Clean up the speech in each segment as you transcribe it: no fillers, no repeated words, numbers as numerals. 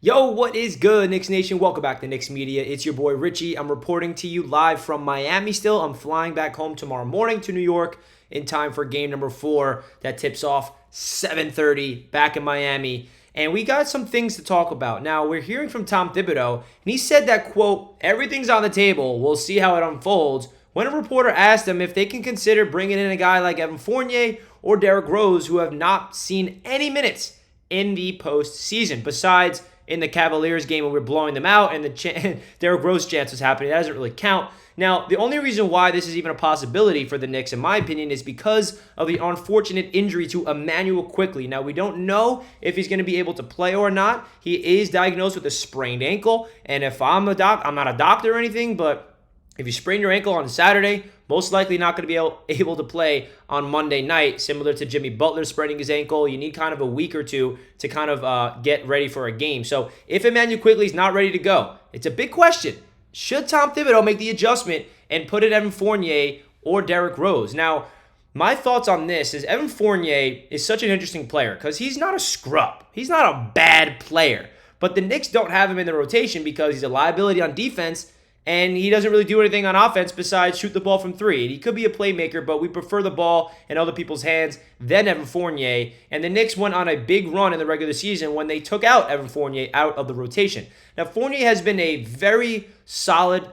Yo, what is good, Knicks Nation? Welcome back to Knicks Media. It's your boy Richie. I'm reporting to you live from Miami still. I'm flying back home tomorrow morning to New York in time for game number 4 that tips off 7:30 back in Miami. And we got some things to talk about. Now, we're hearing from Tom Thibodeau, and he said that, quote, everything's on the table. We'll see how it unfolds. When a reporter asked him if they can consider bringing in a guy like Evan Fournier or Derrick Rose, who have not seen any minutes in the postseason, besides in the Cavaliers game when we're blowing them out and the Derrick Rose chance was happening. That doesn't really count. Now, the only reason why this is even a possibility for the Knicks, in my opinion, is because of the unfortunate injury to Immanuel Quickley. Now, we don't know if he's going to be able to play or not. He is diagnosed with a sprained ankle, and if I'm not a doctor or anything, but if you sprain your ankle on Saturday, most likely not going to be able to play on Monday night, similar to Jimmy Butler spraining his ankle. You need kind of a week or two to kind of get ready for a game. So if Immanuel Quickley is not ready to go, it's a big question. Should Tom Thibodeau make the adjustment and put in Evan Fournier or Derrick Rose? Now, my thoughts on this is Evan Fournier is such an interesting player because he's not a scrub. He's not a bad player. But the Knicks don't have him in the rotation because he's a liability on defense, and he doesn't really do anything on offense besides shoot the ball from three. He could be a playmaker, but we prefer the ball in other people's hands than Evan Fournier. And the Knicks went on a big run in the regular season when they took out Evan Fournier out of the rotation. Now, Fournier has been a very solid.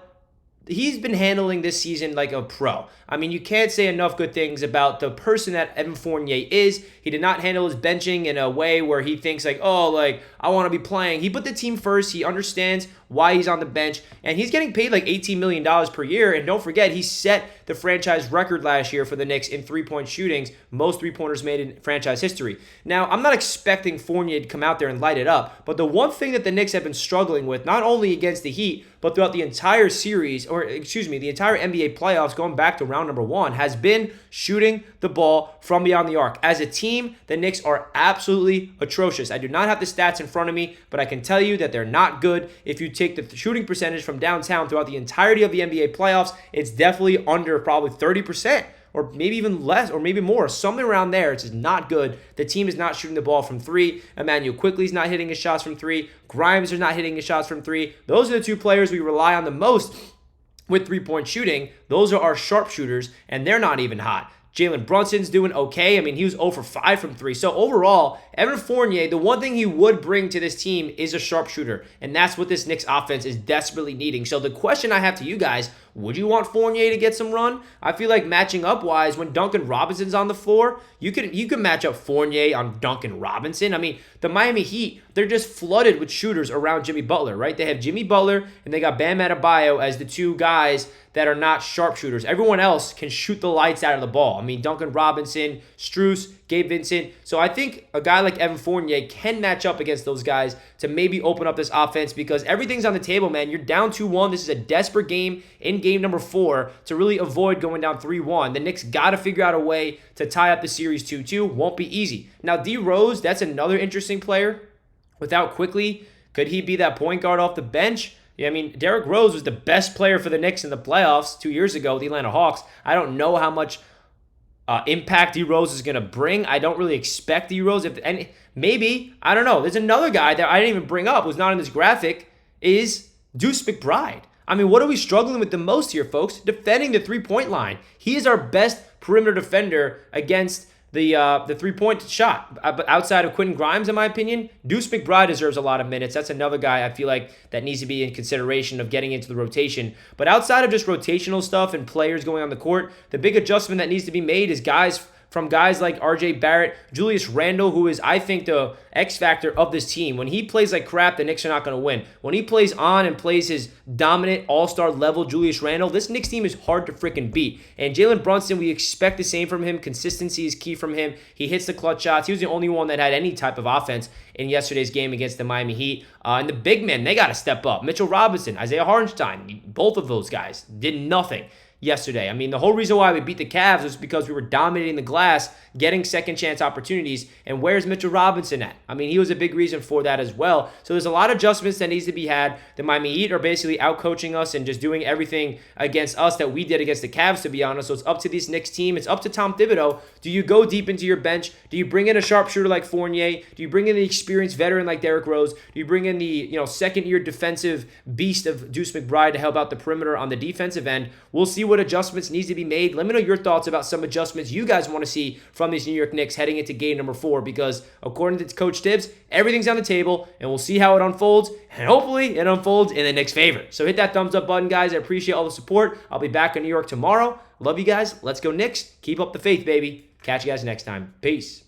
He's been handling this season like a pro. I mean, you can't say enough good things about the person that Evan Fournier is. He did not handle his benching in a way where he thinks like, oh, like, I want to be playing. He put the team first. He understands why he's on the bench. And he's getting paid like $18 million per year. And don't forget, he set the franchise record last year for the Knicks in three-point shootings, most three-pointers made in franchise history. Now, I'm not expecting Fournier to come out there and light it up. But the one thing that the Knicks have been struggling with, not only against the Heat, but throughout the entire series, the entire NBA playoffs going back to round number 1, has been shooting the ball from beyond the arc. As a team, the Knicks are absolutely atrocious. I do not have the stats in front of me, but I can tell you that they're not good. If you take the shooting percentage from downtown throughout the entirety of the NBA playoffs, it's definitely under probably 30%. Or maybe even less, or maybe more, something around there. It's just not good. The team is not shooting the ball from three. Immanuel Quickley's not hitting his shots from three. Grimes is not hitting his shots from three. Those are the two players we rely on the most with three-point shooting. Those are our sharpshooters, and they're not even hot. Jalen Brunson's doing okay. I mean, he was 0 for 5 from 3. So overall, Evan Fournier, the one thing he would bring to this team is a sharpshooter. And that's what this Knicks offense is desperately needing. So the question I have to you guys, would you want Fournier to get some run? I feel like matching up wise, when Duncan Robinson's on the floor, you can match up Fournier on Duncan Robinson. I mean, the Miami Heat, they're just flooded with shooters around Jimmy Butler, right? They have Jimmy Butler and they got Bam Adebayo as the two guys that are not sharpshooters. Everyone else can shoot the lights out of the ball. I mean, Duncan Robinson, Strus, Gabe Vincent. So I think a guy like Evan Fournier can match up against those guys to maybe open up this offense because everything's on the table, man. You're down 2-1. This is a desperate game in game number 4 to really avoid going down 3-1. The Knicks got to figure out a way to tie up the series 2-2. Won't be easy. Now, D. Rose, that's another interesting player. Without Quickley, could he be that point guard off the bench? Yeah, I mean, Derrick Rose was the best player for the Knicks in the playoffs 2 years ago with the Atlanta Hawks. I don't know how much impact D. Rose is going to bring. I don't really expect D. Rose. Maybe, I don't know. There's another guy that I didn't even bring up, who's not in this graphic, is Duece McBride. I mean, what are we struggling with the most here, folks? Defending the three-point line. He is our best perimeter defender against the three-point shot. But outside of Quentin Grimes, in my opinion, Duece McBride deserves a lot of minutes. That's another guy I feel like that needs to be in consideration of getting into the rotation. But outside of just rotational stuff and players going on the court, the big adjustment that needs to be made is guys like R.J. Barrett, Julius Randle, who is, I think, the X factor of this team. When he plays like crap, the Knicks are not going to win. When he plays on and plays his dominant all-star level Julius Randle, this Knicks team is hard to freaking beat. And Jalen Brunson, we expect the same from him. Consistency is key from him. He hits the clutch shots. He was the only one that had any type of offense in yesterday's game against the Miami Heat. And the big men, they got to step up. Mitchell Robinson, Isaiah Hartenstein, both of those guys did nothing. yesterday. I mean, the whole reason why we beat the Cavs was because we were dominating the glass, getting second chance opportunities. And where's Mitchell Robinson at? I mean, he was a big reason for that as well. So there's a lot of adjustments that needs to be had. The Miami Heat are basically out-coaching us and just doing everything against us that we did against the Cavs, to be honest. So it's up to this Knicks team. It's up to Tom Thibodeau. Do you go deep into your bench? Do you bring in a sharpshooter like Fournier? Do you bring in the experienced veteran like Derrick Rose? Do you bring in the second-year defensive beast of Duece McBride to help out the perimeter on the defensive end? We'll see what adjustments needs to be made. Let me know your thoughts about some adjustments you guys want to see from these New York Knicks heading into game number 4, because according to Coach Thibs, everything's on the table, and we'll see how it unfolds, and hopefully it unfolds in the Knicks' favor. So hit that thumbs up button, guys. I appreciate all the support. I'll be back in New York tomorrow. Love you guys. Let's go Knicks. Keep up the faith, baby. Catch you guys next time. Peace.